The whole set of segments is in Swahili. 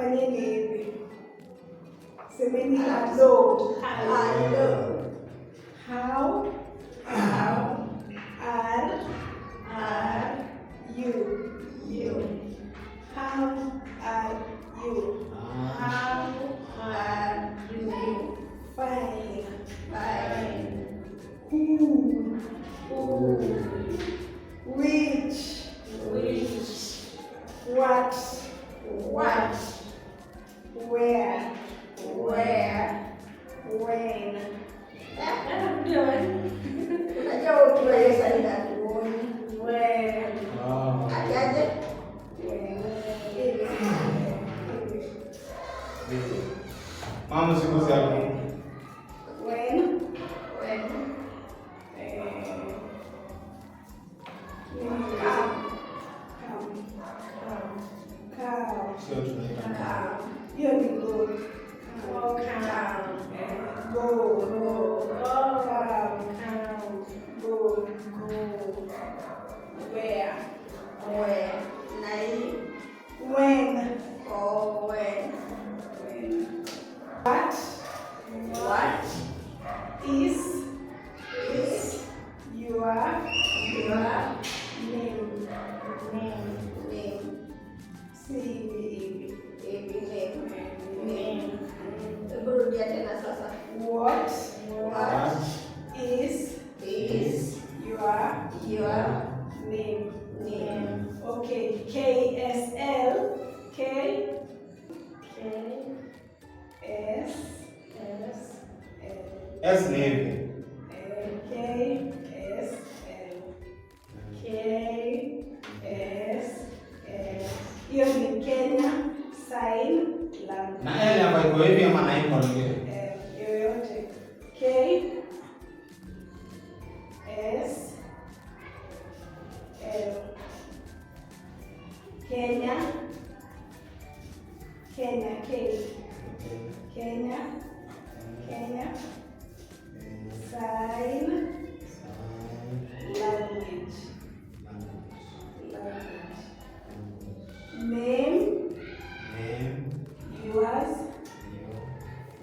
fanyeni hivi. Semeni hello. Hello. How are you? How are you? How are you? Fine. Who? Which? What? Where? When? Mama siku zako. When? Sio tunaita. Hiyo ni go. Go. Where? When? What is your name? See What is your name? Okay, KSL. S name. Hiyo ni Kenya Sign Language. Na L hapa iko hivi ama na iko nyingine? Yoyote. KSL. Kenya. Sign Language. Name. Yours.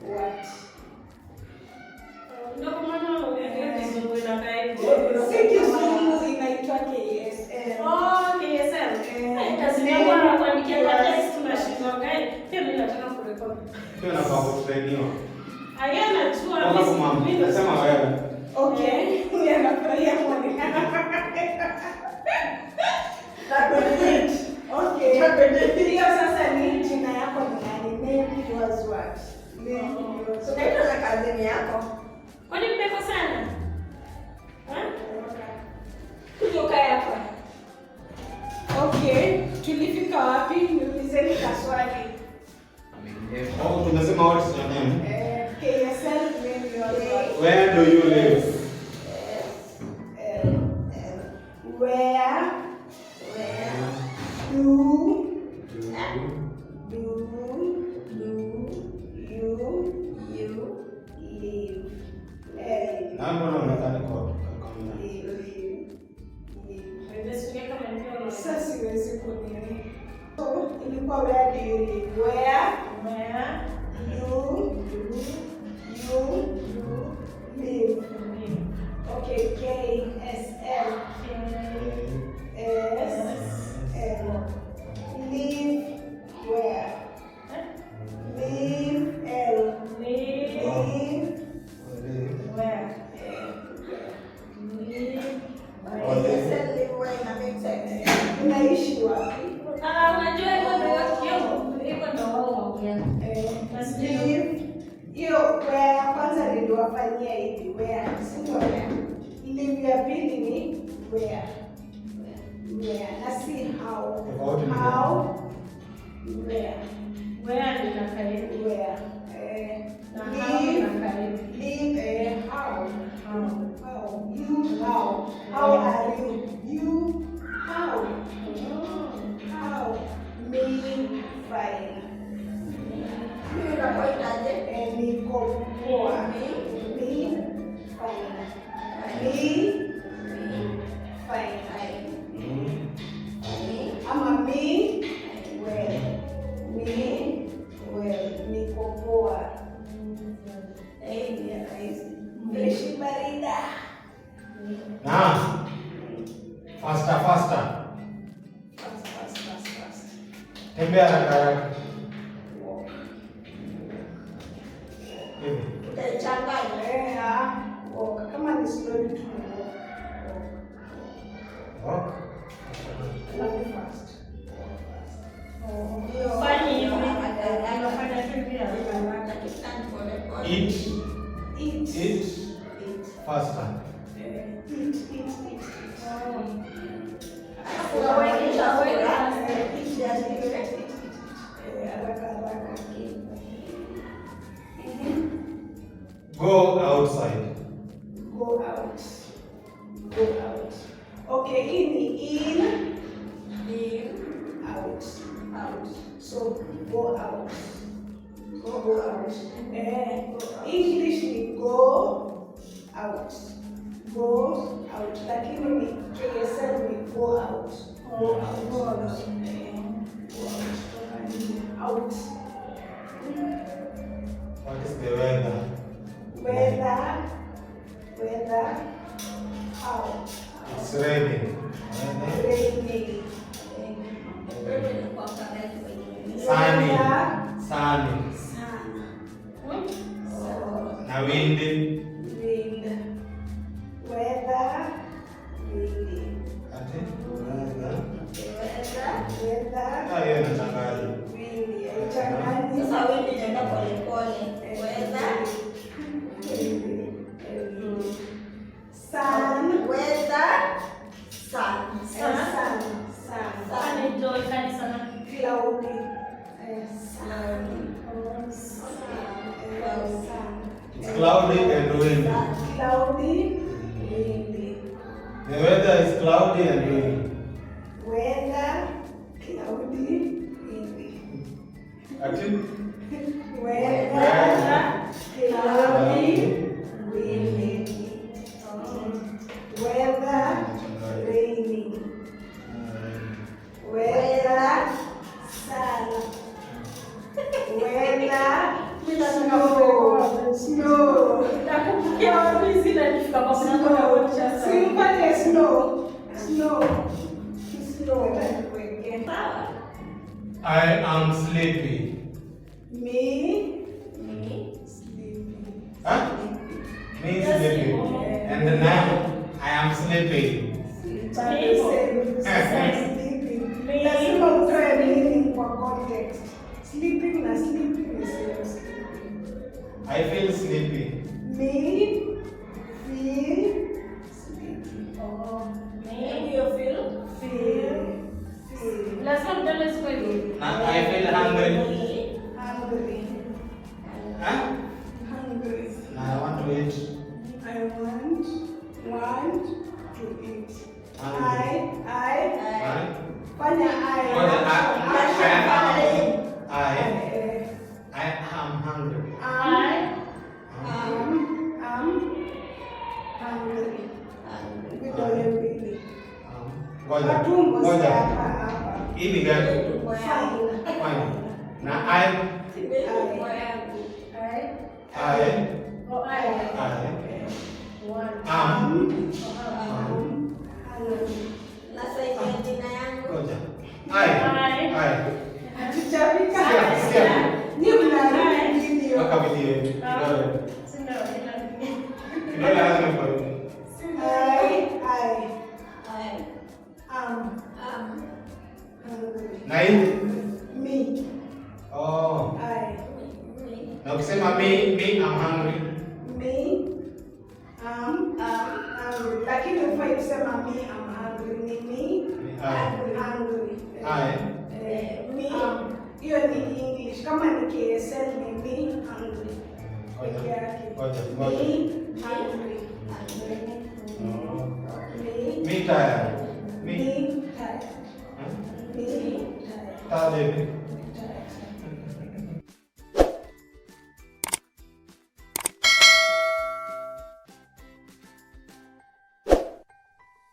What? Si Kizungu inaitwa KSL. Pia na kwa kutrainiwa. Mimi nasema wewe. Okay, huyu anafurahia mwani. Okay. Hiyo sasa ni jina yako ni nani? Name yours what? Kwani mmeko sana? Kutoka hapa. Okay, tulifika wapi? Niulizeni kaswali. Tumesema what is your name? KSL name yours what? Where do you live? Where do you live? Na mbona unataka kwa Sasa siwezi kunini. So, ilikuwa where do you live? Where you live. Okay, KSL. Live where? Live L. Live where? Unaishi wapi? Hiyo where kwanza niliwafanyia hivi where, sio where. Live ya pili ni where. Na si how. How? Where. Live how. How. How are you? You how? How? Me fine. Niko poa. Me fine. Ama me well. Me Tembea haraka. Walk. Hivi. Tutaichanganya. Walk. Kama ni slowly tu walk. Walk. Alafu fast. Fanya hivi. Anafanya hivi. Eat. Eat. Eat. Faster. Eat. Go outside. Go out. Okay, in, out. So go out. Go out. English ni go out. Go out. Lakini ni KSL ni go out. Go out. Out. What is the weather? Weather. How? It's raining. Raining. Sunny. Sun. Na windy. Wind. Weather. Windy. Ati? Weather. Weather. Hiyo inachanganya. Windy. Haichangani. Sun. Cloudy. It's cloudy and windy. Cloudy. Windy. The weather is cloudy and windy. Weather. Cloudy. Windy. Ati? Weather. Cloudy. Windy. Weather. Rainy. Weather. Sun. Weather. Snow. Simpate snow. I am sleepy. Me. Sleepy. Huh? Me sleepy. And now I am sleepy. Lazima utoe meaning kwa context. Sleeping na sleeping is same. I feel sleepy. Me feel sleepy. Feel. Now I feel hungry. Hungry. Huh? Hungry. Now I want to eat. I want to eat. Hungry. Huh? Fanya I am hungry. Hungry. Vidole mbili. Ngoja. Matumbo si Ngoja. hapa. Hii ni gani? Fine. Fine. Na I am ngoja. I Hatujafika. Sikia. Ni mnarudi video. Waka video hivi. Kidole lazima ifaulu. I am hungry. Na hii? Me. Oh. I. Na ukisema me I'm hungry. Me. Hungry. Lakini ufai kusema me I'm hungry. Ni me. Hungry. Me. Hiyo ni English. Kama ni KSL ni me hungry. Peke yake. Ngoja. Me hungry. Me tired. Me tired. Huh? Me tired. Tired.